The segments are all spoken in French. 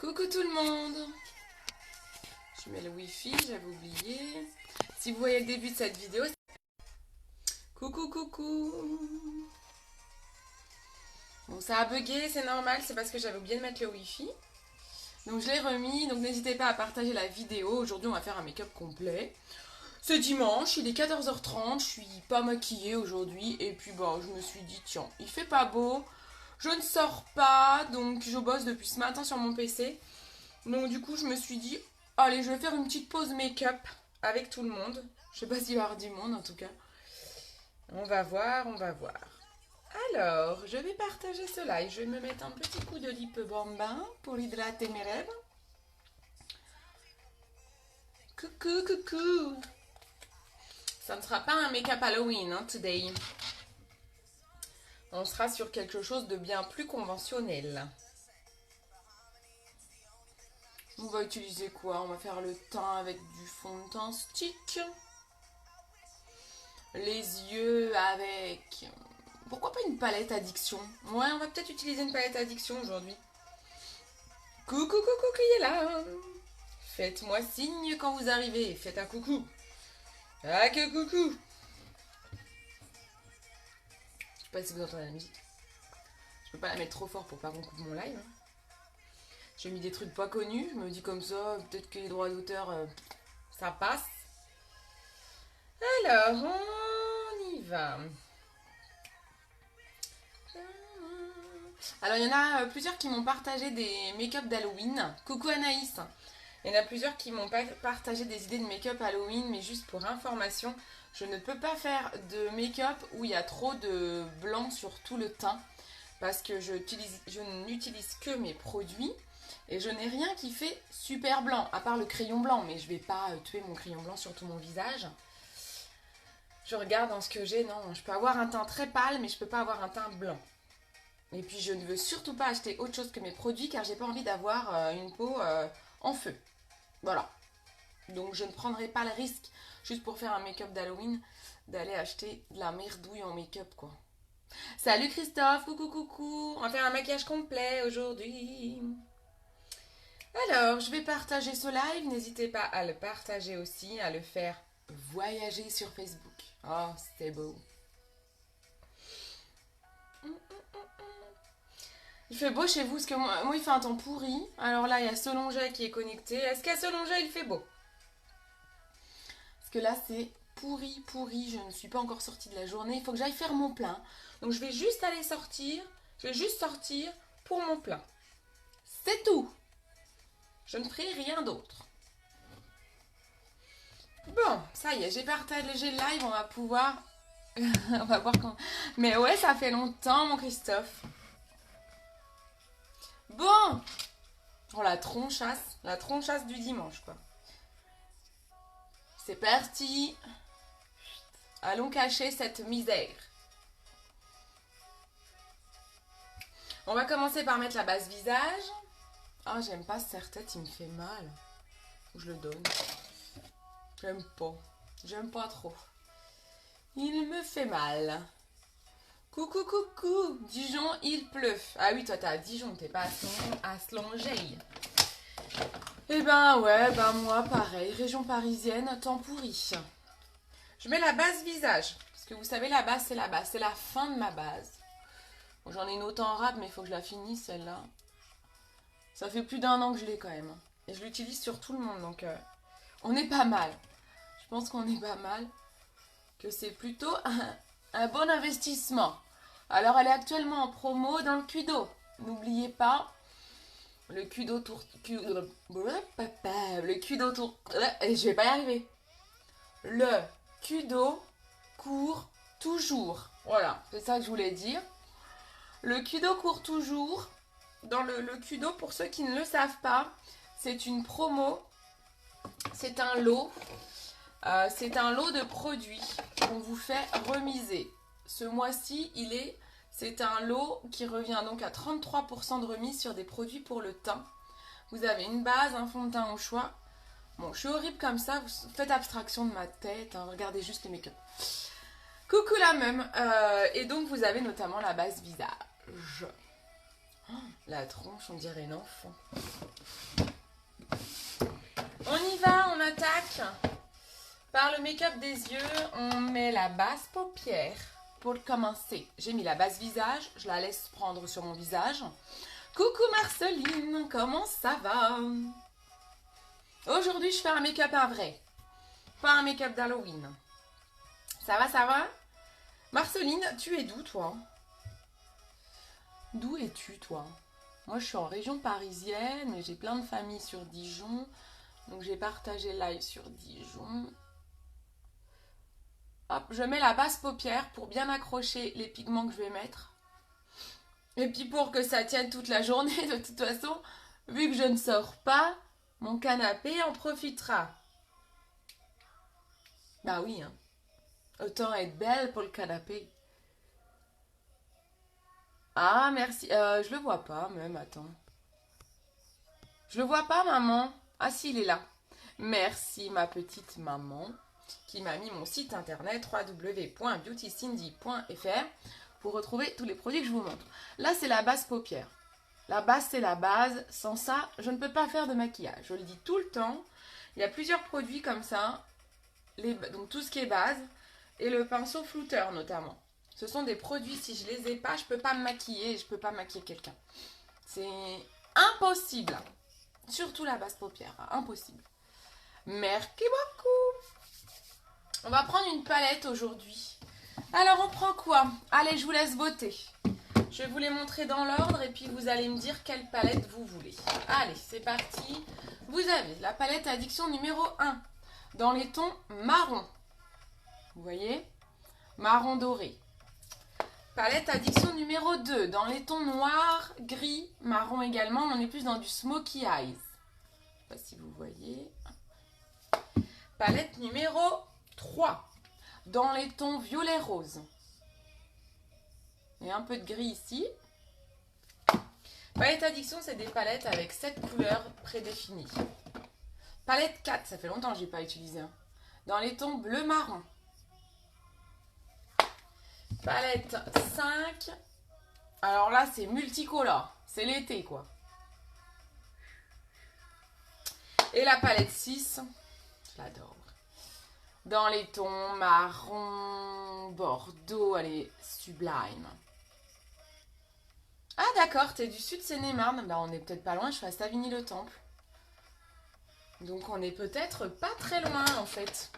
Coucou tout le monde. Je mets le wifi, j'avais oublié. Si vous voyez le début de cette vidéo, coucou coucou. Bon, ça a bugué, c'est normal, c'est parce que j'avais oublié de mettre le wifi. Donc je l'ai remis, donc n'hésitez pas à partager la vidéo. Aujourd'hui on va faire un make-up complet. C'est dimanche, il est 14h30, je suis pas maquillée aujourd'hui. Et puis bon, je me suis dit tiens, il fait pas beau, je ne sors pas, donc je bosse depuis ce matin sur mon PC. Donc du coup je me suis dit, allez je vais faire une petite pause make-up avec tout le monde. Je sais pas s'il va y avoir du monde en tout cas. On va voir, on va voir. Alors, je vais partager ce live. Je vais me mettre un petit coup de lip bambin pour hydrater mes lèvres. Coucou, coucou. Ça ne sera pas un make-up Halloween, hein, today. On sera sur quelque chose de bien plus conventionnel. On va utiliser quoi? On va faire le teint avec du fond de teint stick. Les yeux avec... Pourquoi pas une palette addiction? Ouais, on va peut-être utiliser une palette addiction aujourd'hui. Coucou, coucou, qui est là? Faites-moi signe quand vous arrivez. Faites un coucou. Ah, que coucou. Je sais pas si vous entendez la musique. Je peux pas la mettre trop fort pour pas qu'on coupe mon live. J'ai mis des trucs pas connus. Je me dis comme ça, peut-être que les droits d'auteur, ça passe. Alors, on y va. Alors, il y en a plusieurs qui m'ont partagé des make-up d'Halloween. Coucou Anaïs. Il y en a plusieurs qui m'ont partagé des idées de make-up Halloween, mais juste pour information, je ne peux pas faire de make-up où il y a trop de blanc sur tout le teint, parce que je n'utilise que mes produits, et je n'ai rien qui fait super blanc, à part le crayon blanc, mais je vais pas tuer mon crayon blanc sur tout mon visage. Je regarde dans ce que j'ai, non, je peux avoir un teint très pâle, mais je peux pas avoir un teint blanc. Et puis je ne veux surtout pas acheter autre chose que mes produits, car j'ai pas envie d'avoir une peau en feu. Voilà. Donc je ne prendrai pas le risque, juste pour faire un make-up d'Halloween, d'aller acheter de la merdouille en make-up, quoi. Salut Christophe, coucou coucou. On va faire un maquillage complet aujourd'hui. Alors, je vais partager ce live. N'hésitez pas à le partager aussi, à le faire voyager sur Facebook. Oh, c'était beau. Il fait beau chez vous, parce que moi il fait un temps pourri. Alors là, il y a Solonget qui est connecté. Est-ce qu'à Solonget, il fait beau? Parce que là, c'est pourri, pourri. Je ne suis pas encore sortie de la journée. Il faut que j'aille faire mon plein. Donc je vais juste aller sortir. Je vais juste sortir pour mon plein. C'est tout. Je ne ferai rien d'autre. Bon, ça y est, j'ai partagé le live. On va pouvoir... on va voir quand... Mais ouais, ça fait longtemps, mon Christophe. Bon, oh, la tronchasse du dimanche, quoi. C'est parti. Allons cacher cette misère. On va commencer par mettre la base visage. Ah, j'aime pas ce serre-tête, il me fait mal. Je le donne. J'aime pas. J'aime pas trop. Il me fait mal. Coucou, coucou. Dijon, il pleut. Ah oui, toi, t'es à Dijon, t'es pas à Slongey. Eh ben, ouais, ben moi, pareil. Région parisienne, temps pourri. Je mets la base visage. Parce que vous savez, la base, c'est la base. C'est la fin de ma base. Bon, j'en ai une autre en rab, mais il faut que je la finisse, celle-là. Ça fait plus d'1 an que je l'ai, quand même. Et je l'utilise sur tout le monde, donc... on est pas mal. Je pense qu'on est pas mal. Que c'est plutôt un bon investissement. Alors, elle est actuellement en promo dans le Kudo. N'oubliez pas, le Kudo tour... Le Kudo tour... Je vais pas y arriver. Le Kudo court toujours. Voilà, c'est ça que je voulais dire. Le Kudo court toujours. Dans le Kudo, pour ceux qui ne le savent pas, c'est une promo. C'est un lot. C'est un lot de produits qu'on vous fait remiser. Ce mois-ci, c'est un lot qui revient donc à 33% de remise sur des produits pour le teint. Vous avez une base, un fond de teint au choix. Bon, je suis horrible comme ça, vous faites abstraction de ma tête, hein, regardez juste les make-up. Coucou la même. Et donc vous avez notamment la base visage. La tronche, on dirait un enfant. On y va, on attaque. Par le make-up des yeux, on met la base paupière. Pour commencer, j'ai mis la base visage. Je la laisse prendre sur mon visage. Coucou Marceline, comment ça va? Aujourd'hui, je fais un make-up à vrai. Pas un make-up d'Halloween. Ça va, ça va? Marceline, tu es d'où, toi? D'où es-tu, toi? Moi, je suis en région parisienne, mais j'ai plein de familles sur Dijon. Donc, j'ai partagé live sur Dijon. Hop, je mets la base paupière pour bien accrocher les pigments que je vais mettre. Et puis, pour que ça tienne toute la journée, de toute façon, vu que je ne sors pas, mon canapé en profitera. Bah oui, hein. Autant être belle pour le canapé. Ah, merci. Je le vois pas, même, attends. Je le vois pas, maman. Ah si, il est là. Merci, ma petite maman, qui m'a mis mon site internet www.beautycindy.fr pour retrouver tous les produits que je vous montre. Là, c'est la base paupière. La base, c'est la base. Sans ça, je ne peux pas faire de maquillage. Je le dis tout le temps. Il y a plusieurs produits comme ça. Donc, tout ce qui est base. Et le pinceau flouteur, notamment. Ce sont des produits, si je les ai pas, je peux pas me maquiller. Je peux pas maquiller quelqu'un. C'est impossible. Surtout la base paupière. Impossible. Merci beaucoup. On va prendre une palette aujourd'hui. Alors, on prend quoi? Allez, je vous laisse voter. Je vais vous les montrer dans l'ordre et puis vous allez me dire quelle palette vous voulez. Allez, c'est parti. Vous avez la palette Addiction numéro 1 dans les tons marron. Vous voyez? Marron doré. Palette Addiction numéro 2 dans les tons noir, gris, marron également. On est plus dans du smoky eyes. Je ne sais pas si vous voyez. Palette numéro 3 dans les tons violet rose. Et un peu de gris ici. Palette Addiction, c'est des palettes avec 7 couleurs prédéfinies. Palette 4, ça fait longtemps que je n'ai pas utilisé. Dans les tons bleu-marron. Palette 5. Alors là, c'est multicolore. C'est l'été, quoi. Et la palette 6, je l'adore. Dans les tons marron, bordeaux, elle est sublime. Ah d'accord, t'es du sud Seine-et-Marne. Bah on est peut-être pas loin, je suis à Savigny-le-Temple. Donc on est peut-être pas très loin en fait.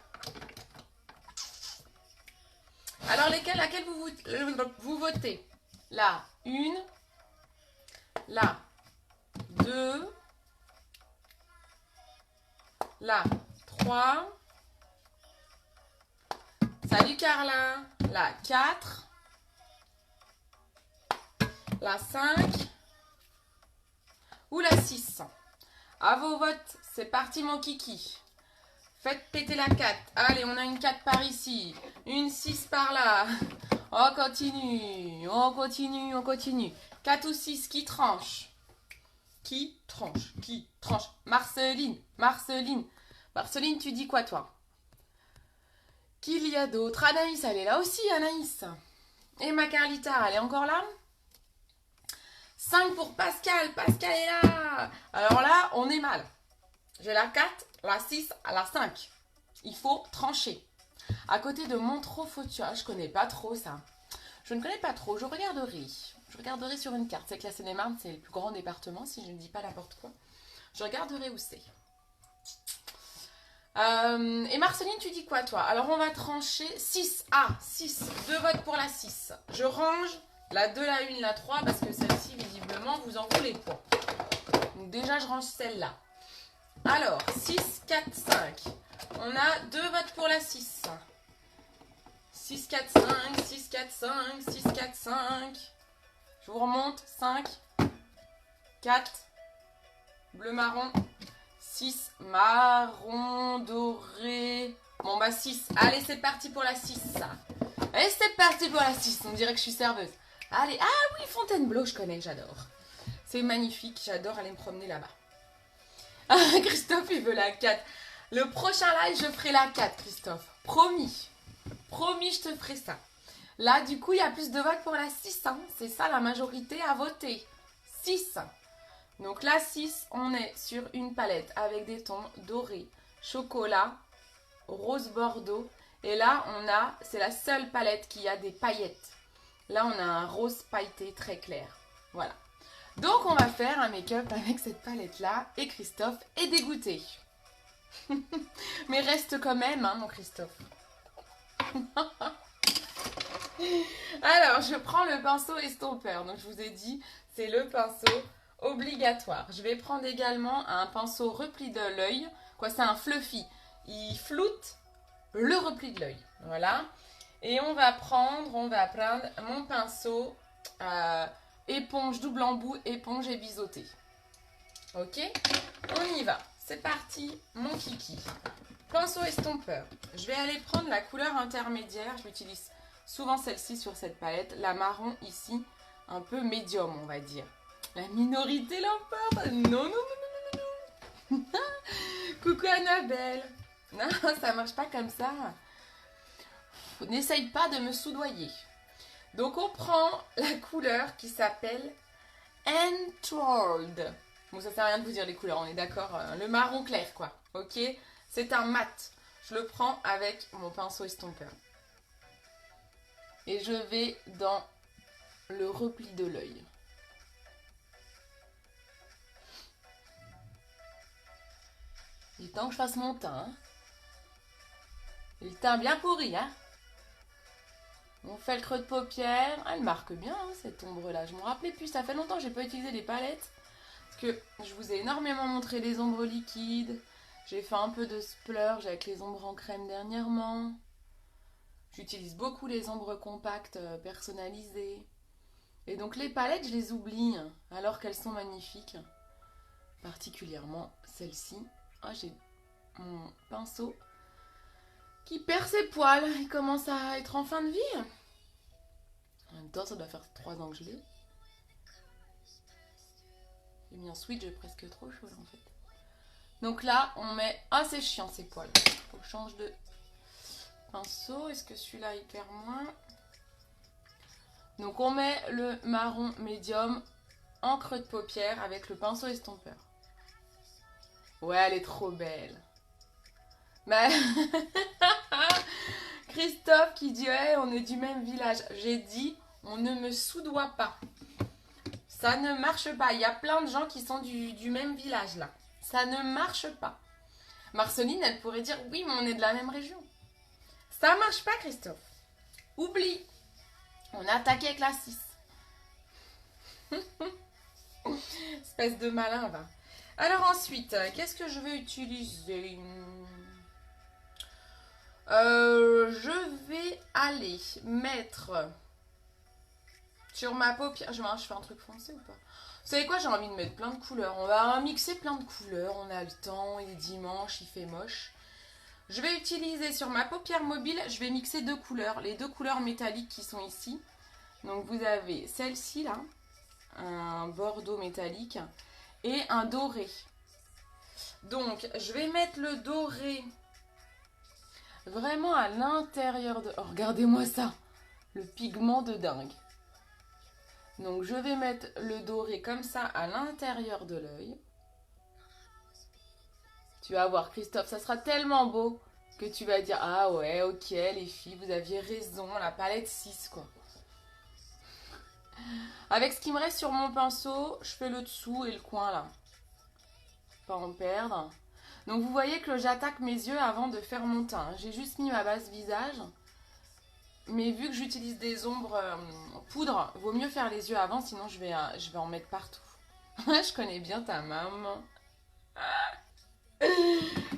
Alors laquelle vous votez? La 1, la 2, la 3. Salut Carla. La 4. La 5 ou la 6. À vos votes, c'est parti mon kiki. Faites péter la 4. Allez, on a une 4 par ici. Une 6 par là. On continue, on continue, on continue. 4 ou 6 qui tranche. Qui tranche, qui tranche. Marceline, Marceline. Marceline, tu dis quoi toi? Qu'il y a d'autre? Anaïs, elle est là aussi, Anaïs. Et ma Carlita, elle est encore là? 5 pour Pascal. Pascal est là. Alors là, on est mal. J'ai la 4, la 6, la 5. Il faut trancher. À côté de Montreux-Fautua, je connais pas trop ça. Je ne connais pas trop. Je regarderai. Je regarderai sur une carte. C'est que la Seine-et-Marne, c'est le plus grand département, si je ne dis pas n'importe quoi. Je regarderai où c'est. Et Marceline, tu dis quoi toi? Alors on va trancher 6. Ah, 6. 2 votes pour la 6. Je range la 2, la 1, la 3 parce que celle-ci, visiblement, vous en voulez pas. Donc déjà, je range celle-là. Alors, 6, 4, 5. On a 2 votes pour la 6. 6, 4, 5, 6, 4, 5, 6, 4, 5. Je vous remonte. 5, 4, bleu marron. 6, marron doré. Bon bah 6. Allez, c'est parti pour la 6. Allez, c'est parti pour la 6. On dirait que je suis serveuse. Allez, ah oui, Fontainebleau, je connais, j'adore. C'est magnifique, j'adore aller me promener là-bas. Ah, Christophe, il veut la 4. Le prochain live, je ferai la 4, Christophe. Promis. Promis, je te ferai ça. Là, du coup, il y a plus de votes pour la 6. Hein. C'est ça la majorité à voter. 6. Donc là, 6, on est sur une palette avec des tons dorés, chocolat, rose bordeaux. Et là, c'est la seule palette qui a des paillettes. Là, on a un rose pailleté très clair. Voilà. Donc, on va faire un make-up avec cette palette-là. Et Christophe est dégoûté. Mais reste quand même, hein, mon Christophe. Alors, je prends le pinceau estompeur. Donc, je vous ai dit, c'est le pinceau obligatoire. Je vais prendre également un pinceau repli de l'œil. Quoi, c'est un fluffy. Il floute le repli de l'œil. Voilà. Et on va prendre mon pinceau éponge double embout, éponge et biseauté. Ok, on y va. C'est parti, mon kiki. Pinceau estompeur. Je vais aller prendre la couleur intermédiaire. Je l'utilise souvent celle-ci sur cette palette. La marron ici, un peu médium, on va dire. La minorité l'emporte. Non, non, non, non, non, non. Coucou Annabelle. Non, ça marche pas comme ça. N'essaye pas de me soudoyer. Donc on prend la couleur qui s'appelle Enthralled. Bon, ça sert à rien de vous dire les couleurs, on est d'accord. Le marron clair, quoi. Ok, c'est un mat. Je le prends avec mon pinceau estompeur. Et je vais dans le repli de l'œil. Il est temps que je fasse mon teint. Hein. Et le teint bien pourri, hein. On fait le creux de paupière. Elle marque bien, hein, cette ombre-là. Je me rappelais plus, ça fait longtemps que j'ai pas utilisé les palettes. Parce que je vous ai énormément montré les ombres liquides. J'ai fait un peu de splurge avec les ombres en crème dernièrement. J'utilise beaucoup les ombres compactes personnalisées. Et donc les palettes, je les oublie, alors qu'elles sont magnifiques. Particulièrement celle-ci. Ah, j'ai mon pinceau qui perd ses poils. Il commence à être en fin de vie. En même temps, ça doit faire 3 ans que je l'ai. J'ai mis un switch presque trop chaud là, en fait. Donc là, on met... Ah, c'est chiant ces poils. Faut que je change de pinceau. Est-ce que celui-là, il perd moins? Donc on met le marron médium en creux de paupière avec le pinceau estompeur. Ouais, elle est trop belle. Mais... Christophe qui dit ouais, on est du même village. J'ai dit on ne me soudoie pas. Ça ne marche pas. Il y a plein de gens qui sont du même village là. Ça ne marche pas. Marceline, elle pourrait dire oui, mais on est de la même région. Ça marche pas, Christophe. Oublie. On a attaqué avec la 6. Espèce de malin, va. Alors ensuite, qu'est-ce que je vais utiliser? Je vais aller mettre sur ma paupière. Je fais un truc foncé ou pas? Vous savez quoi? J'ai envie de mettre plein de couleurs. On va mixer plein de couleurs. On a le temps, il est dimanche, il fait moche. Je vais utiliser sur ma paupière mobile, je vais mixer 2 couleurs. Les 2 couleurs métalliques qui sont ici. Donc vous avez celle-ci là, un bordeaux métallique et un doré. Donc je vais mettre le doré vraiment à l'intérieur de... Oh, regardez-moi ça, le pigment de dingue. Donc je vais mettre le doré comme ça à l'intérieur de l'œil. Tu vas voir Christophe, ça sera tellement beau que tu vas dire ah ouais, ok les filles, vous aviez raison, la palette 6 quoi. Avec ce qui me reste sur mon pinceau, je fais le dessous et le coin là. Pas en perdre. Donc vous voyez que j'attaque mes yeux avant de faire mon teint. J'ai juste mis ma base visage. Mais vu que j'utilise des ombres poudre, vaut mieux faire les yeux avant, sinon je vais en mettre partout. Je connais bien ta maman.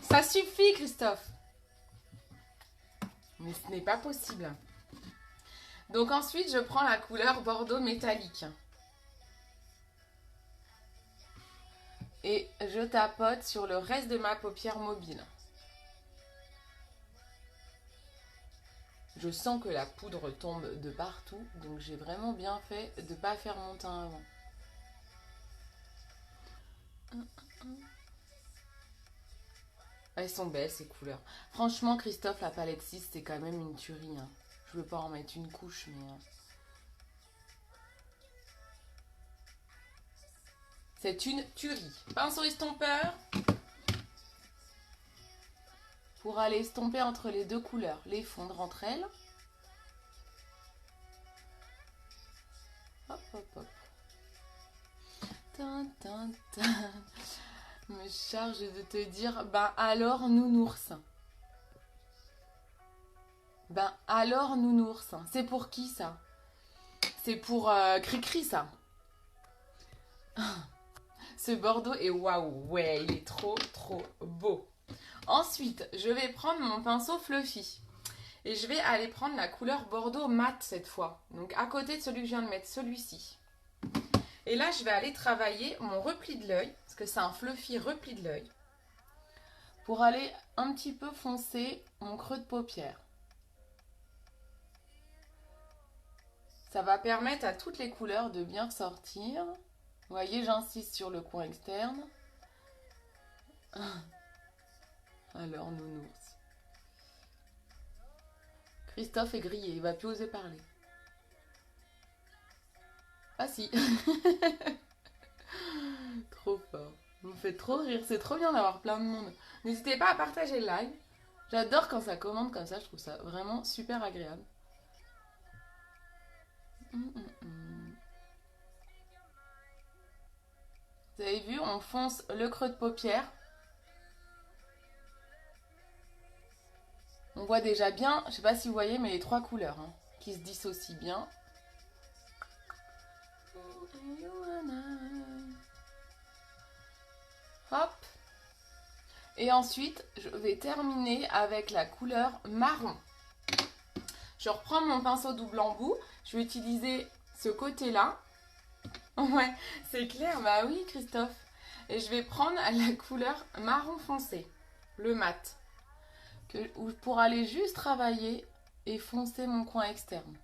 Ça suffit, Christophe. Mais ce n'est pas possible. Donc ensuite, je prends la couleur bordeaux métallique. Et je tapote sur le reste de ma paupière mobile. Je sens que la poudre tombe de partout, donc j'ai vraiment bien fait de ne pas faire mon teint avant. Elles sont belles ces couleurs. Franchement, Christophe, la palette 6, c'est quand même une tuerie. Hein. Je veux pas en mettre une couche, mais... C'est une tuerie. Pinceau estompeur. Pour aller estomper entre les deux couleurs, les fondre entre elles. Hop, hop, hop. Tin, tin, tin. Me charge de te dire, ben alors nounours. Ben alors nounours. C'est pour qui ça? C'est pour Cricri ça. Ce bordeaux est waouh, ouais, il est trop beau. Ensuite, je vais prendre mon pinceau Fluffy. Et je vais aller prendre la couleur bordeaux mat cette fois. Donc à côté de celui que je viens de mettre, celui-ci. Et là, je vais aller travailler mon repli de l'œil. Parce que c'est un Fluffy repli de l'œil. Pour aller un petit peu foncer mon creux de paupière. Ça va permettre à toutes les couleurs de bien ressortir. Vous voyez, j'insiste sur le coin externe. Alors, nounours. Christophe est grillé, il va plus oser parler. Ah si. Trop fort. Vous me faites trop rire, c'est trop bien d'avoir plein de monde. N'hésitez pas à partager le live. J'adore quand ça commente comme ça, je trouve ça vraiment super agréable. Vous avez vu, on fonce le creux de paupière. On voit déjà bien, je sais pas si vous voyez, mais les trois couleurs hein, qui se dissocient bien. Hop. Et ensuite, je vais terminer avec la couleur marron. Je reprends mon pinceau double embout. Je vais utiliser ce côté-là. Ouais, c'est clair. Bah oui, Christophe. Et je vais prendre la couleur marron foncé, le mat. Pour aller juste travailler et foncer mon coin externe.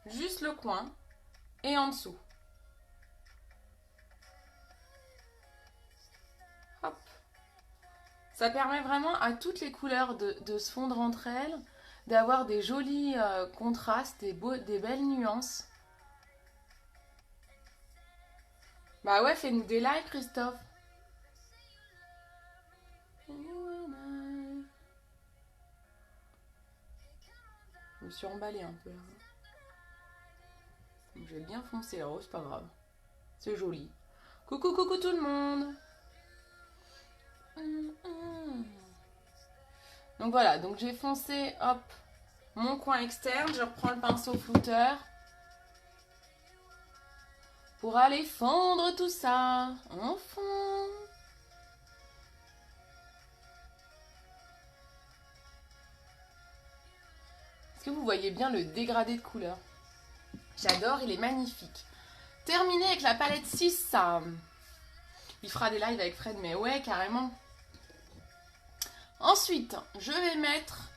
Juste le coin et en dessous. Hop. Ça permet vraiment à toutes les couleurs de se fondre entre elles, d'avoir des jolis contrastes, des belles nuances. Bah ouais, fais-nous des likes, Christophe. Je me suis emballée un peu. Je vais bien foncer là-haut, c'est pas grave. C'est joli. Coucou, coucou tout le monde. Donc voilà, donc j'ai foncé, hop, mon coin externe. Je reprends le pinceau flouteur. Pour aller fondre tout ça. En fond. Est-ce que vous voyez bien le dégradé de couleurs? J'adore, il est magnifique. Terminé avec la palette 6, ça. Il fera des lives avec Fred, mais ouais, carrément. Ensuite, je vais mettre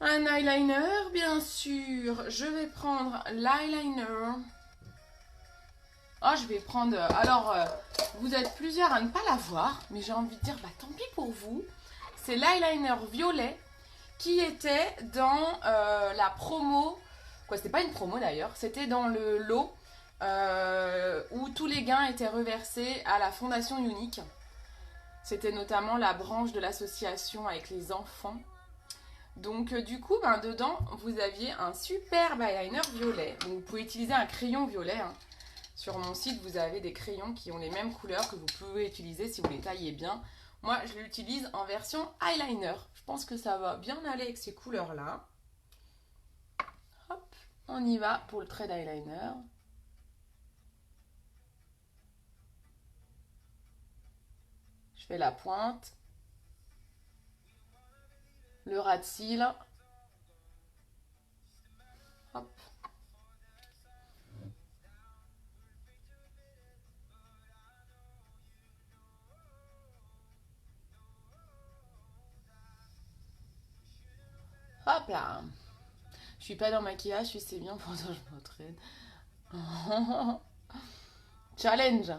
un eyeliner, bien sûr. Je vais prendre l'eyeliner. Oh, je vais prendre... Alors, vous êtes plusieurs à ne pas l'avoir, mais j'ai envie de dire, bah tant pis pour vous. C'est l'eyeliner violet qui était dans la promo. Quoi, c'était pas une promo d'ailleurs, c'était dans le lot où tous les gains étaient reversés à la Fondation Unique. C'était notamment la branche de l'association avec les enfants. Donc du coup, ben, dedans, vous aviez un superbe eyeliner violet. Donc, vous pouvez utiliser un crayon violet. Hein. Sur mon site, vous avez des crayons qui ont les mêmes couleurs que vous pouvez utiliser si vous les taillez bien. Moi, je l'utilise en version eyeliner. Je pense que ça va bien aller avec ces couleurs-là. Hop, on y va pour le trait d'eyeliner. Je fais la pointe. Le ras de cils. Hop. Hop là. Je suis pas dans le maquillage, c'est bien, pour ça je m'entraîne. Challenge.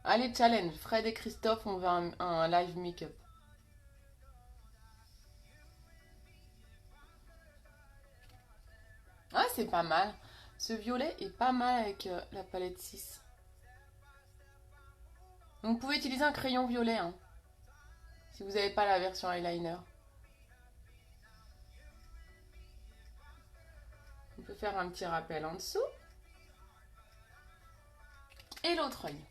Allez, challenge. Fred et Christophe, on veut un live make-up. Ah, c'est pas mal. Ce violet est pas mal avec la palette 6. Donc vous pouvez utiliser un crayon violet hein, si vous n'avez pas la version eyeliner. On peut faire un petit rappel en dessous. Et l'autre œil.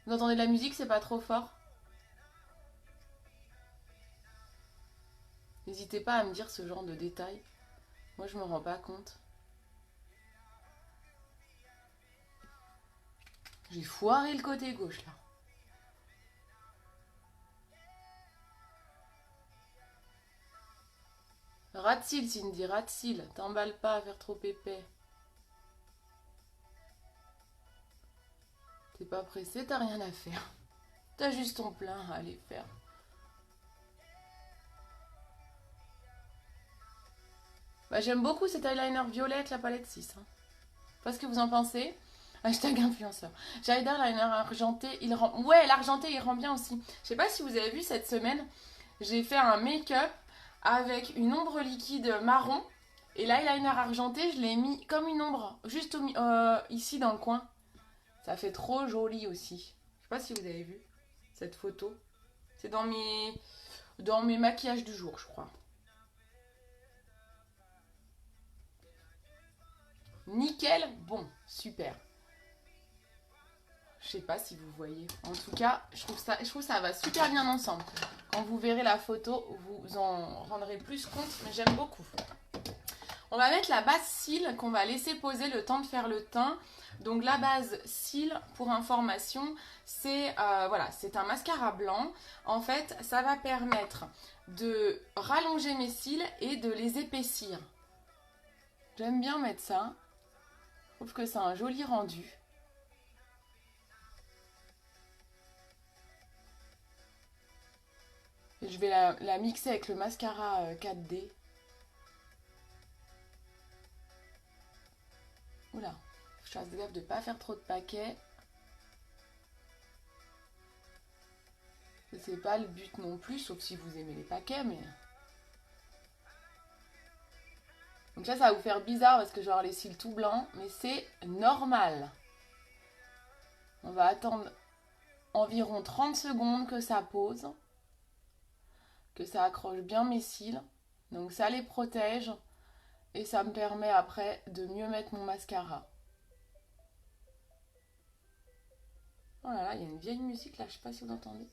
Vous entendez de la musique, c'est pas trop fort? N'hésitez pas à me dire ce genre de détails. Moi, je me rends pas compte. J'ai foiré le côté gauche, là. Rat-cils, Cindy, rat-cils. T'emballes pas à faire trop épais. T'es pas pressé, t'as rien à faire. T'as juste ton plein à aller faire. Bah, j'aime beaucoup cet eyeliner violet avec la palette 6. Hein. Je sais pas ce que vous en pensez. Hashtag influenceur. J'adore l'eyeliner argenté. Il rend... Ouais, l'argenté, il rend bien aussi. Je sais pas si vous avez vu cette semaine, j'ai fait un make-up avec une ombre liquide marron. Et l'eyeliner argenté, je l'ai mis comme une ombre, juste ici dans le coin. Ça fait trop joli aussi. Je sais pas si vous avez vu cette photo. C'est dans mes maquillages du jour, je crois. Nickel, bon, super. Je sais pas si vous voyez. En tout cas, je trouve ça va super bien ensemble. Quand vous verrez la photo, vous en rendrez plus compte, mais j'aime beaucoup. On va mettre la base cils qu'on va laisser poser le temps de faire le teint. Donc la base cils, pour information, c'est voilà, c'est un mascara blanc. En fait, ça va permettre de rallonger mes cils et de les épaissir. J'aime bien mettre ça. Je trouve que c'est un joli rendu. Et je vais la mixer avec le mascara 4D. Oula, je fasse gaffe de ne pas faire trop de paquets. C'est pas le but non plus, sauf si vous aimez les paquets, mais... Donc là, ça va vous faire bizarre parce que je vais avoir les cils tout blancs, mais c'est normal. On va attendre environ 30 secondes que ça pose, que ça accroche bien mes cils. Donc ça les protège et ça me permet après de mieux mettre mon mascara. Oh là là, il y a une vieille musique là, je sais pas si vous entendez.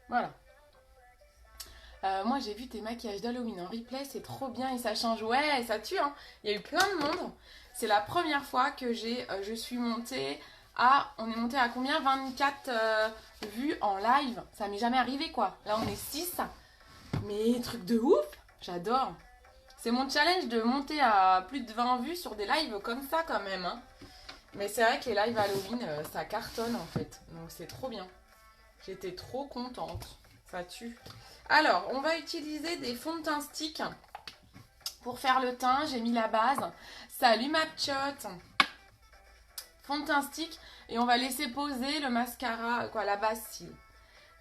Voilà. Moi j'ai vu tes maquillages d'Halloween en replay, c'est trop bien et ça change. Ouais, ça tue hein. Il y a eu plein de monde. C'est la première fois que je suis montée à... On est monté à combien? 24 vues en live. Ça m'est jamais arrivé quoi. Là on est 6. Mais truc de ouf. J'adore. C'est mon challenge de monter à plus de 20 vues sur des lives comme ça quand même. Hein. Mais c'est vrai que les lives Halloween, ça cartonne en fait. Donc c'est trop bien. J'étais trop contente. Ça tue. Alors, on va utiliser des fonds de teint stick pour faire le teint. J'ai mis la base. Salut ma pchotte. Fond de teint stick. Et on va laisser poser le mascara, quoi, la base cils.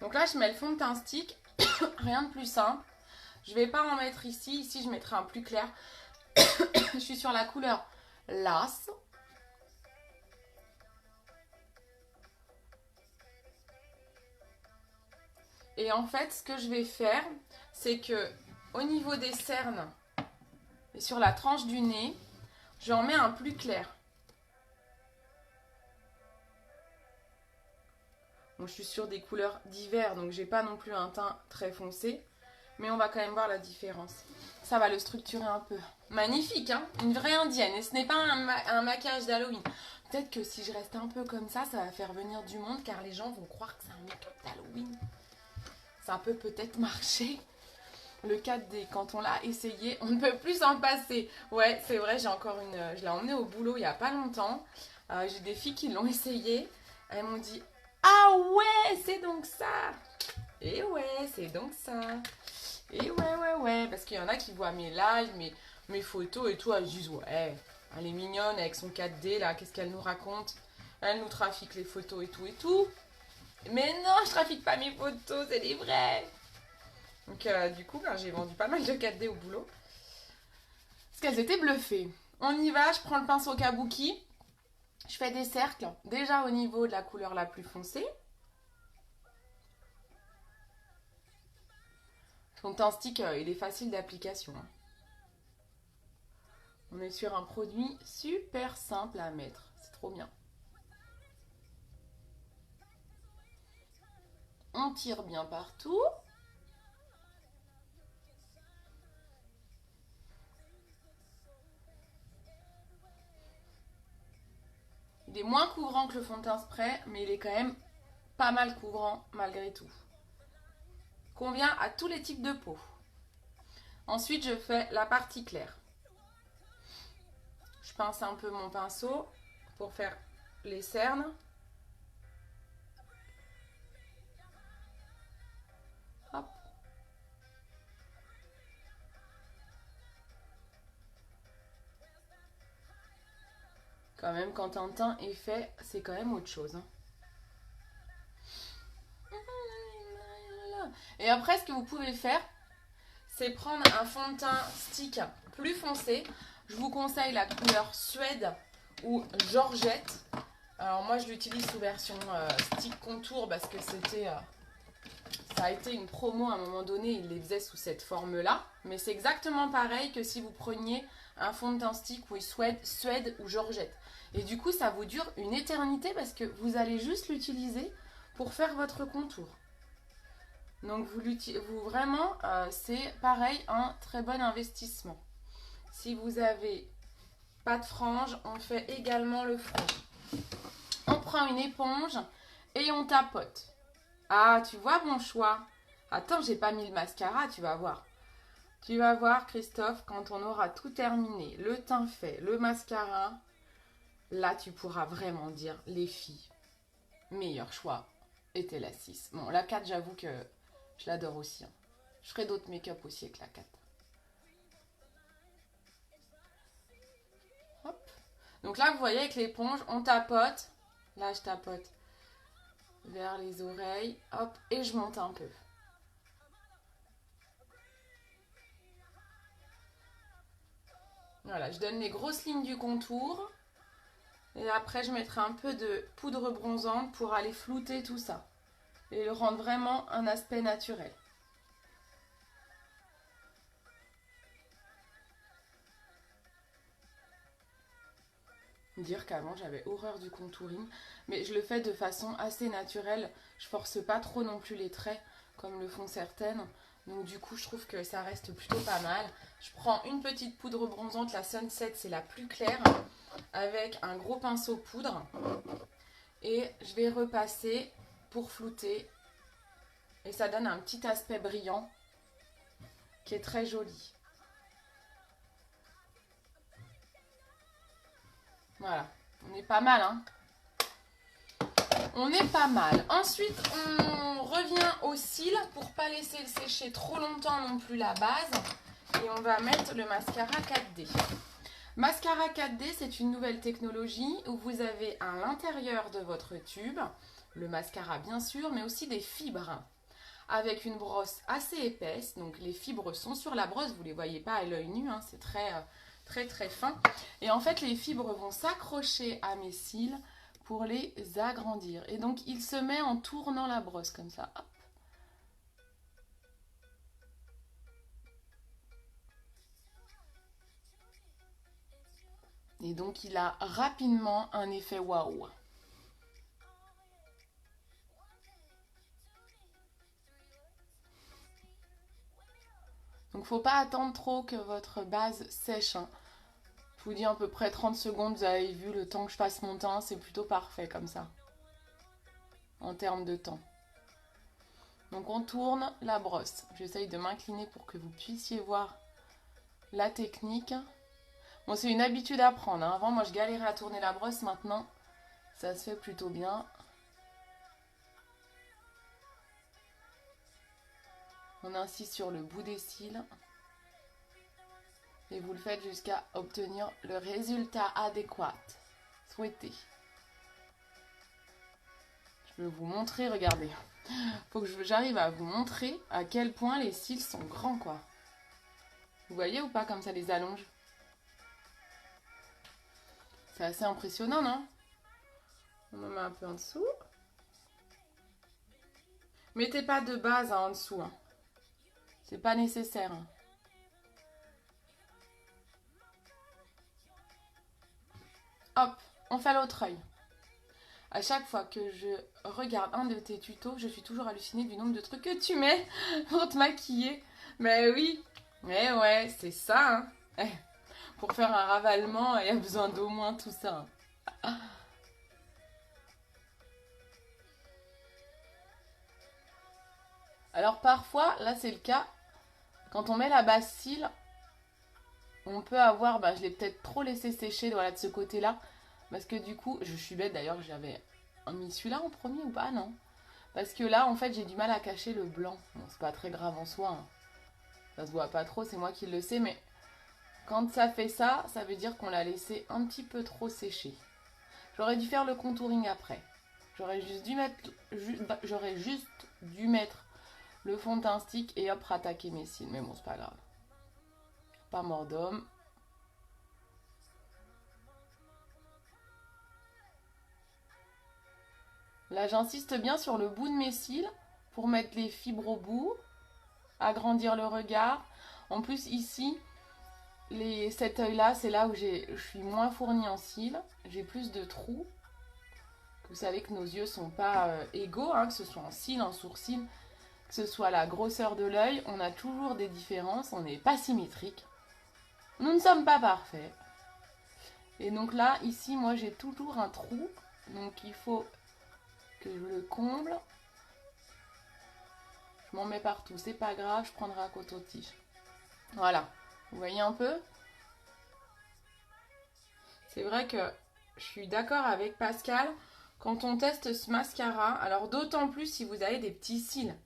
Donc là, je mets le fond de teint stick. Rien de plus simple. Je vais pas en mettre ici. Ici, je mettrai un plus clair. Je suis sur la couleur Lace. Et en fait, ce que je vais faire, c'est que au niveau des cernes et sur la tranche du nez, j'en mets un plus clair. Bon, je suis sur des couleurs d'hiver, donc j'ai pas non plus un teint très foncé. Mais on va quand même voir la différence. Ça va le structurer un peu. Magnifique, hein? Une vraie indienne. Et ce n'est pas un maquillage d'Halloween. Peut-être que si je reste un peu comme ça va faire venir du monde, car les gens vont croire que c'est un make-up d'Halloween. Ça peut peut-être marcher. Le 4D, quand on l'a essayé, on ne peut plus s'en passer. Ouais, c'est vrai, j'ai encore je l'ai emmené au boulot il n'y a pas longtemps. J'ai des filles qui l'ont essayé. Elles m'ont dit « Ah ouais, c'est donc ça !» Et ouais, c'est donc ça. Et ouais. Parce qu'il y en a qui voient mes lives, mes photos et tout. Elles disent « Ouais, Elle est mignonne avec son 4D là, qu'est-ce qu'elle nous raconte? Elle nous trafique les photos et tout et tout. Mais non, je trafique pas mes photos, c'est les vraies. Donc du coup, ben, j'ai vendu pas mal de 4D au boulot. Parce qu'elles étaient bluffées. On y va, je prends le pinceau kabuki. Je fais des cercles, déjà au niveau de la couleur la plus foncée. Son teint stick, il est facile d'application. On est sur un produit super simple à mettre. C'est trop bien. On tire bien partout. Il est moins couvrant que le fond de teint spray, mais il est quand même pas mal couvrant malgré tout. Convient à tous les types de peau. Ensuite, je fais la partie claire. Je pince un peu mon pinceau pour faire les cernes. Hop. Quand même, quand un teint est fait, c'est quand même autre chose. Et après, ce que vous pouvez faire, c'est prendre un fond de teint stick plus foncé. Je vous conseille la couleur Suède ou Georgette. Alors moi, je l'utilise sous version stick contour parce que ça a été une promo à un moment donné. Ils les faisaient sous cette forme-là. Mais c'est exactement pareil que si vous preniez un fond de teint stick ou Suède ou Georgette. Et du coup, ça vous dure une éternité parce que vous allez juste l'utiliser pour faire votre contour. Donc vraiment, c'est pareil, un très bon investissement. Si vous avez pas de frange, on fait également le front. On prend une éponge et on tapote. Ah, tu vois mon choix. Attends, j'ai pas mis le mascara, tu vas voir. Tu vas voir, Christophe, quand on aura tout terminé, le teint fait, le mascara, là, tu pourras vraiment dire, les filles, meilleur choix était la 6. Bon, la 4, j'avoue que je l'adore aussi. Hein. Je ferai d'autres make-up aussi avec la 4. Hop. Donc là, vous voyez, avec l'éponge, on tapote. Là, je tapote vers les oreilles. Hop, et je monte un peu. Voilà, je donne les grosses lignes du contour. Et après, je mettrai un peu de poudre bronzante pour aller flouter tout ça. Et le rendre vraiment un aspect naturel. Dire qu'avant j'avais horreur du contouring, mais je le fais de façon assez naturelle. Je force pas trop non plus les traits comme le font certaines. Donc du coup je trouve que ça reste plutôt pas mal. Je prends une petite poudre bronzante, la Sunset c'est la plus claire, avec un gros pinceau poudre. Et je vais repasser pour flouter. Et ça donne un petit aspect brillant qui est très joli. Voilà, on est pas mal, hein. On est pas mal. Ensuite, on revient aux cils pour pas laisser le sécher trop longtemps non plus la base. Et on va mettre le mascara 4D. Mascara 4D, c'est une nouvelle technologie où vous avez à l'intérieur de votre tube, le mascara bien sûr, mais aussi des fibres. Avec une brosse assez épaisse, donc les fibres sont sur la brosse, vous ne les voyez pas à l'œil nu, hein, c'est très fin. Et en fait, les fibres vont s'accrocher à mes cils pour les agrandir. Et donc, il se met en tournant la brosse comme ça. Hop. Et donc, il a rapidement un effet waouh. Donc, faut pas attendre trop que votre base sèche. Hein. Je vous dis à peu près 30 secondes, vous avez vu le temps que je passe mon teint, c'est plutôt parfait comme ça. En termes de temps. Donc on tourne la brosse. J'essaye de m'incliner pour que vous puissiez voir la technique. Bon, c'est une habitude à prendre. Hein. Avant, moi, je galérais à tourner la brosse. Maintenant, ça se fait plutôt bien. On insiste sur le bout des cils. Et vous le faites jusqu'à obtenir le résultat adéquat souhaité. Je vais vous montrer, regardez. Faut que j'arrive à vous montrer à quel point les cils sont grands, quoi. Vous voyez ou pas comme ça les allonge? C'est assez impressionnant, non? On en met un peu en dessous. Mettez pas de base en dessous. Hein. C'est pas nécessaire. Hein. Hop, on fait l'autre œil. À chaque fois que je regarde un de tes tutos, je suis toujours hallucinée du nombre de trucs que tu mets pour te maquiller. Mais oui, mais ouais, c'est ça. Hein. Pour faire un ravalement, il y a besoin d'au moins tout ça. Hein. Alors parfois, là c'est le cas, quand on met la base cils, on peut avoir, je l'ai peut-être trop laissé sécher voilà, de ce côté-là, parce que du coup, je suis bête d'ailleurs, j'avais mis celui-là en premier ou pas, non? Parce que là, en fait, j'ai du mal à cacher le blanc. Bon, c'est pas très grave en soi, hein. Ça se voit pas trop, c'est moi qui le sais, mais quand ça fait ça, ça veut dire qu'on l'a laissé un petit peu trop sécher. J'aurais dû faire le contouring après. J'aurais juste dû mettre le fond de teint stick et hop, rattaquer mes cils. Mais bon, c'est pas grave. Pas mort d'homme. Là, j'insiste bien sur le bout de mes cils pour mettre les fibres au bout, agrandir le regard. En plus, ici, cet œil-là, c'est là où je suis moins fournie en cils. J'ai plus de trous. Vous savez que nos yeux sont pas égaux, hein, que ce soit en cils, en sourcils, que ce soit la grosseur de l'œil, on a toujours des différences, on n'est pas symétrique. Nous ne sommes pas parfaits. Et donc là, ici, moi, j'ai toujours un trou. Donc il faut que je le comble. Je m'en mets partout, c'est pas grave, je prendrai un coton-tige. Voilà, vous voyez un peu? C'est vrai que je suis d'accord avec Pascal. Quand on teste ce mascara, alors d'autant plus si vous avez des petits cils.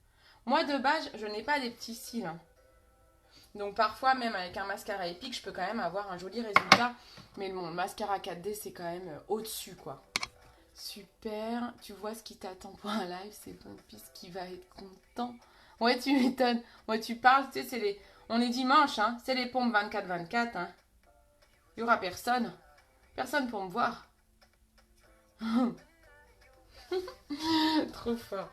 Moi, de base, je n'ai pas des petits cils. Donc parfois, même avec un mascara épique, je peux quand même avoir un joli résultat. Mais mon mascara 4D, c'est quand même au-dessus, quoi. Super. Tu vois ce qui t'attend pour un live, c'est ton fils qui va être content. Ouais, tu m'étonnes. Ouais, tu parles, tu sais, on est dimanche, hein. C'est les pompes 24-24, hein. Il n'y aura personne. Personne pour me voir. Trop fort.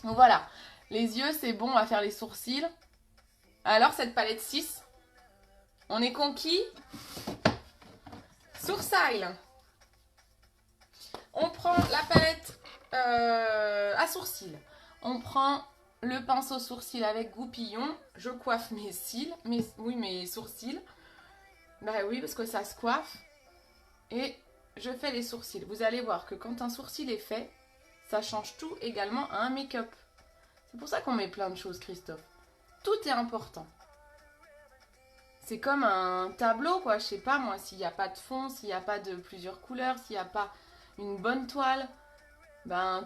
Donc voilà. Les yeux, c'est bon, on va faire les sourcils. Alors, cette palette 6, on est conquis. Sourcils. On prend la palette à sourcils. On prend le pinceau sourcil avec goupillon. Je coiffe mes cils. Mes sourcils. Bah oui, parce que ça se coiffe. Et je fais les sourcils. Vous allez voir que quand un sourcil est fait, ça change tout également à un make-up. C'est pour ça qu'on met plein de choses, Christophe. Tout est important. C'est comme un tableau, quoi. Je sais pas, moi, s'il n'y a pas de fond, s'il n'y a pas de plusieurs couleurs, s'il n'y a pas une bonne toile,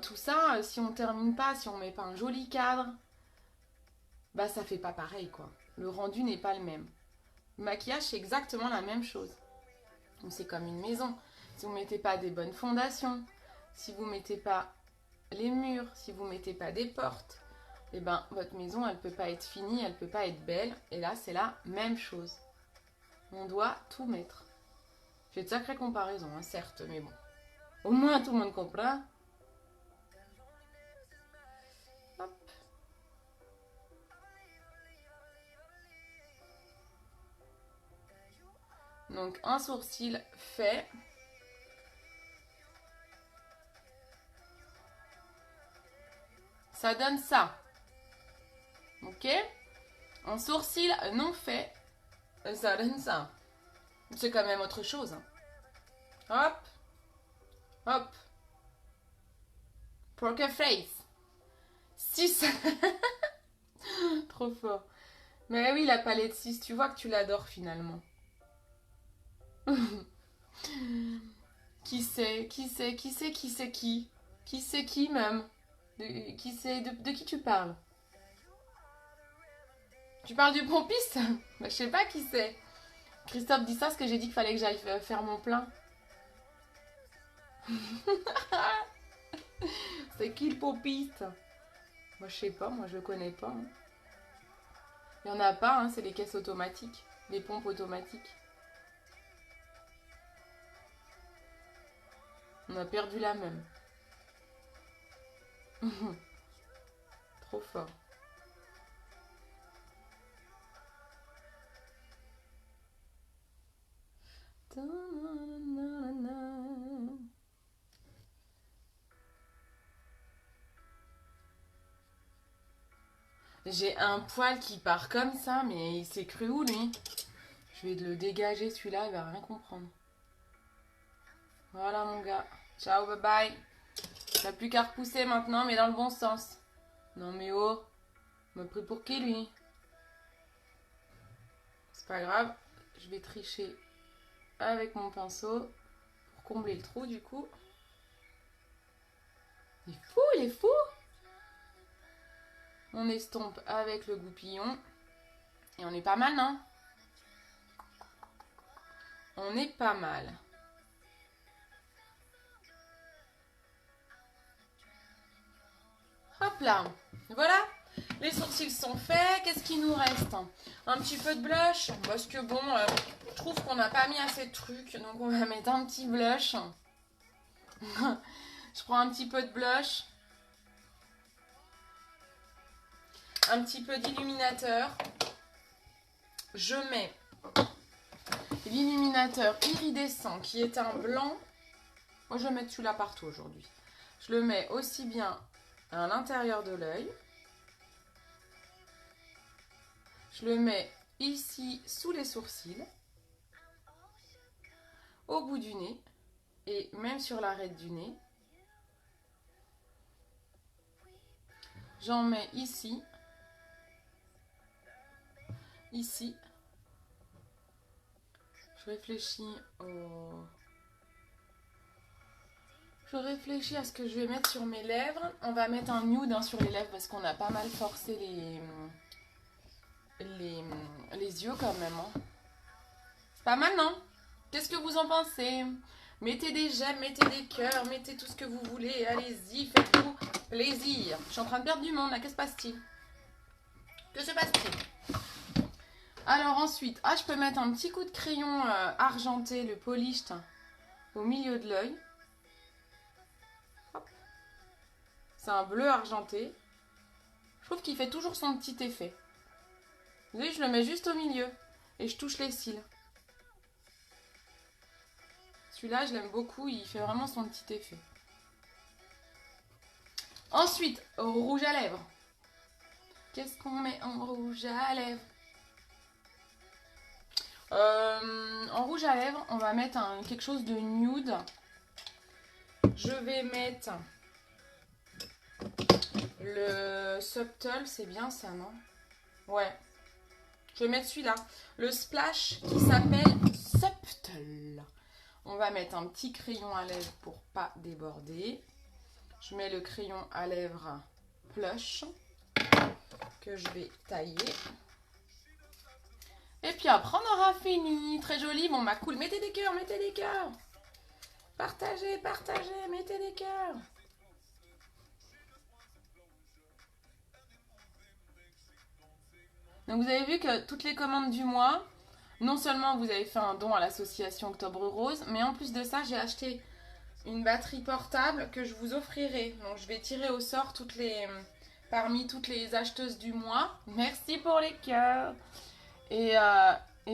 tout ça, si on termine pas, si on met pas un joli cadre, ça fait pas pareil, quoi. Le rendu n'est pas le même. Le maquillage, c'est exactement la même chose. Donc, c'est comme une maison. Si vous mettez pas des bonnes fondations, si vous mettez pas les murs, si vous mettez pas des portes, votre maison, elle peut pas être finie, elle peut pas être belle. Et là, c'est la même chose. On doit tout mettre. J'ai de sacrées comparaisons, hein, certes, mais bon. Au moins, tout le monde comprend. Hop. Donc, un sourcil fait. Ça donne ça. Ok? Un sourcil non fait, ça donne ça. C'est quand même autre chose. Hein. Hop. Hop. Poker face. 6. Trop fort. Mais oui, la palette 6, tu vois que tu l'adores finalement. Qui c'est même de qui tu parles? Tu parles du pompiste? Je sais pas qui c'est. Christophe dit ça parce que j'ai dit qu'il fallait que j'aille faire mon plein. C'est qui le popiste? Moi je sais pas, moi je le connais pas. Hein. Il y en a pas, hein, c'est les caisses automatiques, les pompes automatiques. On a perdu la même. Trop fort. J'ai un poil qui part comme ça, mais il s'est cru où lui? Je vais le dégager celui-là, il va rien comprendre. Voilà mon gars. Ciao, bye bye. T'as plus qu'à repousser maintenant, mais dans le bon sens. Non mais oh, m'a pris pour qui lui? C'est pas grave, je vais tricher avec mon pinceau pour combler le trou du coup. Il est fou, il est fou! On estompe avec le goupillon. Et on est pas mal, non? On est pas mal. Hop là. Voilà. Les sourcils sont faits. Qu'est-ce qu'il nous reste? Un petit peu de blush. Parce que bon, je trouve qu'on n'a pas mis assez de trucs. Donc on va mettre un petit blush. Je prends un petit peu de blush. Un petit peu d'illuminateur. Je mets l'illuminateur iridescent qui est un blanc. Moi je vais mettre celui-là partout aujourd'hui. Je le mets aussi bien à l'intérieur de l'œil. Je le mets ici sous les sourcils. Au bout du nez. Et même sur l'arête du nez. J'en mets ici. Ici. Je réfléchis à ce que je vais mettre sur mes lèvres. On va mettre un nude sur les lèvres parce qu'on a pas mal forcé les yeux quand même. Hein. C'est pas mal, non? Qu'est-ce que vous en pensez? Mettez des j'aime, mettez des cœurs, mettez tout ce que vous voulez. Allez-y, faites-vous plaisir. Je suis en train de perdre du monde là. Que se passe-t-il? Que se passe-t-il? Alors ensuite, je peux mettre un petit coup de crayon argenté, le polished, au milieu de l'œil. C'est un bleu argenté. Je trouve qu'il fait toujours son petit effet. Vous voyez, je le mets juste au milieu et je touche les cils. Celui-là, je l'aime beaucoup, il fait vraiment son petit effet. Ensuite, rouge à lèvres. Qu'est-ce qu'on met en rouge à lèvres? En rouge à lèvres, on va mettre quelque chose de nude. Je vais mettre le Subtle, c'est bien ça, non? Ouais. Je vais mettre celui-là. Le Splash qui s'appelle Subtle. On va mettre un petit crayon à lèvres pour pas déborder. Je mets le crayon à lèvres Plush que je vais tailler. Et puis après, on aura fini. Très joli. Bon, bah cool. Mettez des cœurs, mettez des cœurs. Partagez, partagez, mettez des cœurs. Donc, vous avez vu que toutes les commandes du mois, non seulement vous avez fait un don à l'association Octobre Rose, mais en plus de ça, j'ai acheté une batterie portable que je vous offrirai. Donc, je vais tirer au sort parmi toutes les acheteuses du mois. Merci pour les cœurs. Et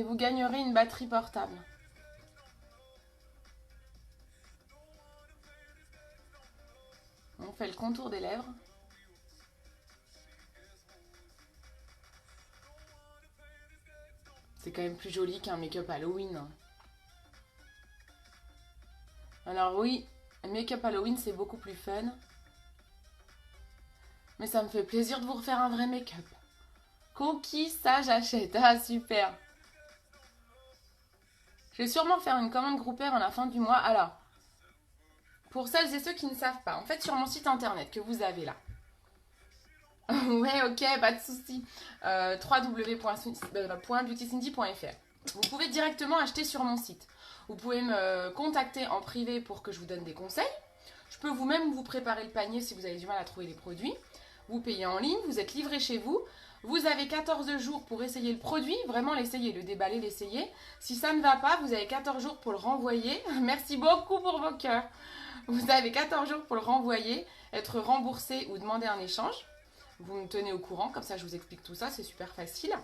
vous gagnerez une batterie portable. On fait le contour des lèvres. C'est quand même plus joli qu'un make-up Halloween. Alors oui, un make-up Halloween c'est beaucoup plus fun. Mais ça me fait plaisir de vous refaire un vrai make-up. Conquis, ça j'achète. Ah super. Je vais sûrement faire une commande groupée à la fin du mois. Alors, pour celles et ceux qui ne savent pas, en fait sur mon site internet que vous avez là. Ouais, ok, pas de souci. www.beautycindy.fr. vous pouvez directement acheter sur mon site. Vous pouvez me contacter en privé pour que je vous donne des conseils. Je peux vous-même vous préparer le panier si vous avez du mal à trouver les produits. Vous payez en ligne, vous êtes livré chez vous. Vous avez 14 jours pour essayer le produit, vraiment l'essayer, le déballer, l'essayer. Si ça ne va pas, vous avez 14 jours pour le renvoyer. Merci beaucoup pour vos cœurs. Vous avez 14 jours pour le renvoyer, être remboursé ou demander un échange. Vous me tenez au courant, comme ça je vous explique tout ça, c'est super facile.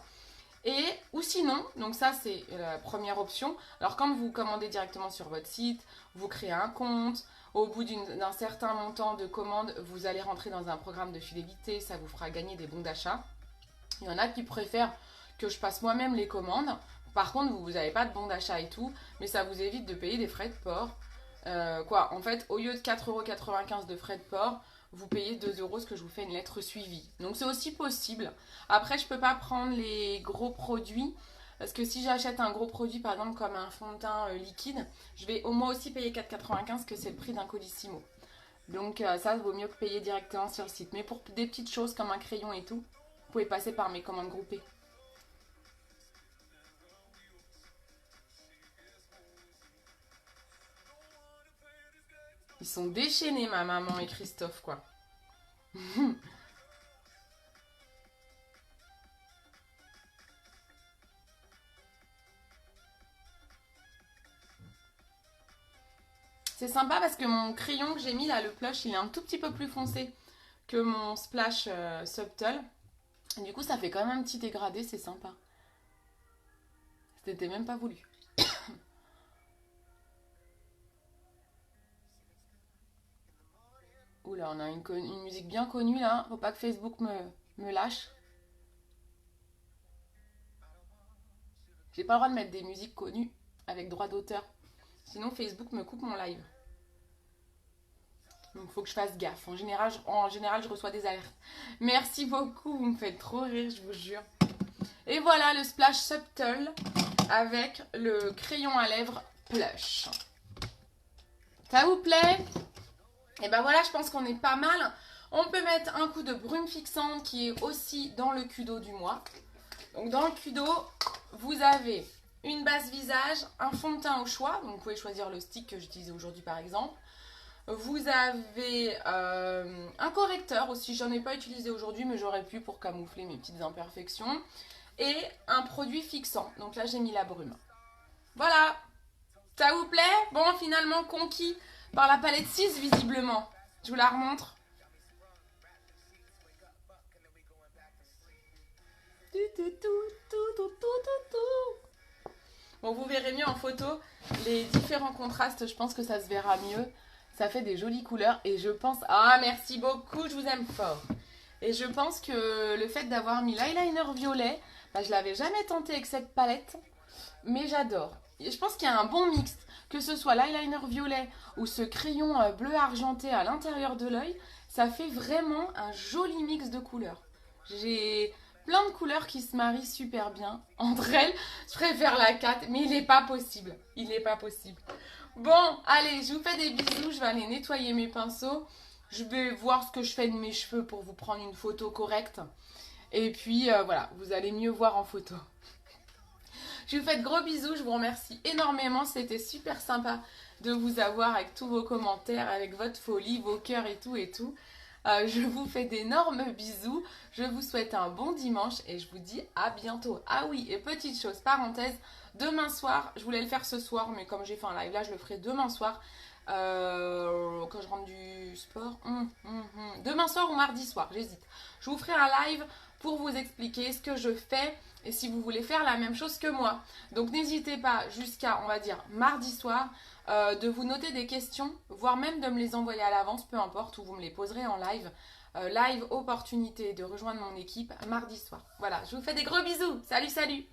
Ou sinon, donc ça c'est la première option. Alors quand vous commandez directement sur votre site, vous créez un compte. Au bout d'un certain montant de commandes, vous allez rentrer dans un programme de fidélité, ça vous fera gagner des bons d'achat. Il y en a qui préfèrent que je passe moi-même les commandes. Par contre, vous n'avez pas de bon d'achat et tout, mais ça vous évite de payer des frais de port. En fait, au lieu de 4,95 € de frais de port, vous payez 2 € ce que je vous fais une lettre suivie. Donc c'est aussi possible. Après, je ne peux pas prendre les gros produits. Parce que si j'achète un gros produit, par exemple comme un fond de teint liquide, je vais au moins aussi payer 4,95 € que c'est le prix d'un Colissimo. Donc ça vaut mieux que payer directement sur le site. Mais pour des petites choses comme un crayon et tout, vous pouvez passer par mes commandes groupées. Ils sont déchaînés, ma maman et Christophe, quoi. C'est sympa parce que mon crayon que j'ai mis là, le plush, il est un tout petit peu plus foncé que mon splash Subtle. Et du coup, ça fait quand même un petit dégradé, c'est sympa. C'était même pas voulu. Oula, on a une musique bien connue là. Faut pas que Facebook me lâche. J'ai pas le droit de mettre des musiques connues avec droit d'auteur. Sinon, Facebook me coupe mon live. Donc, faut que je fasse gaffe. En général, je reçois des alertes. Merci beaucoup, vous me faites trop rire, je vous jure. Et voilà le splash Subtle avec le crayon à lèvres plush. Ça vous plaît? Et ben voilà, je pense qu'on est pas mal. On peut mettre un coup de brume fixante qui est aussi dans le Kudo du mois. Donc dans le Kudo, vous avez une base visage, un fond de teint au choix. Donc vous pouvez choisir le stick que j'utilise aujourd'hui par exemple. Vous avez un correcteur aussi, j'en ai pas utilisé aujourd'hui mais j'aurais pu pour camoufler mes petites imperfections. Et un produit fixant, donc là j'ai mis la brume. Voilà, ça vous plaît? Bon, finalement conquis par la palette 6 visiblement. Je vous la remontre. Bon, vous verrez mieux en photo les différents contrastes, je pense que ça se verra mieux. Ça fait des jolies couleurs et je pense... Ah, merci beaucoup, je vous aime fort. Et je pense que le fait d'avoir mis l'eyeliner violet, bah, je l'avais jamais tenté avec cette palette, mais j'adore. Et je pense qu'il y a un bon mix, que ce soit l'eyeliner violet ou ce crayon bleu argenté à l'intérieur de l'œil, ça fait vraiment un joli mix de couleurs. J'ai plein de couleurs qui se marient super bien entre elles. Je préfère la 4, mais il n'est pas possible. Il n'est pas possible. Bon, allez, je vous fais des bisous. Je vais aller nettoyer mes pinceaux. Je vais voir ce que je fais de mes cheveux pour vous prendre une photo correcte. Et puis, voilà, vous allez mieux voir en photo. Je vous fais de gros bisous. Je vous remercie énormément. C'était super sympa de vous avoir avec tous vos commentaires, avec votre folie, vos cœurs et tout et tout. Je vous fais d'énormes bisous. Je vous souhaite un bon dimanche et je vous dis à bientôt. Ah oui, et petite chose, parenthèse, demain soir, je voulais le faire ce soir, mais comme j'ai fait un live là, je le ferai demain soir. Quand je rentre du sport. Demain soir ou mardi soir, j'hésite. Je vous ferai un live pour vous expliquer ce que je fais et si vous voulez faire la même chose que moi. Donc n'hésitez pas jusqu'à, on va dire, mardi soir, de vous noter des questions, voire même de me les envoyer à l'avance, peu importe, ou vous me les poserez en live. Live opportunité de rejoindre mon équipe mardi soir. Voilà, je vous fais des gros bisous. Salut, salut!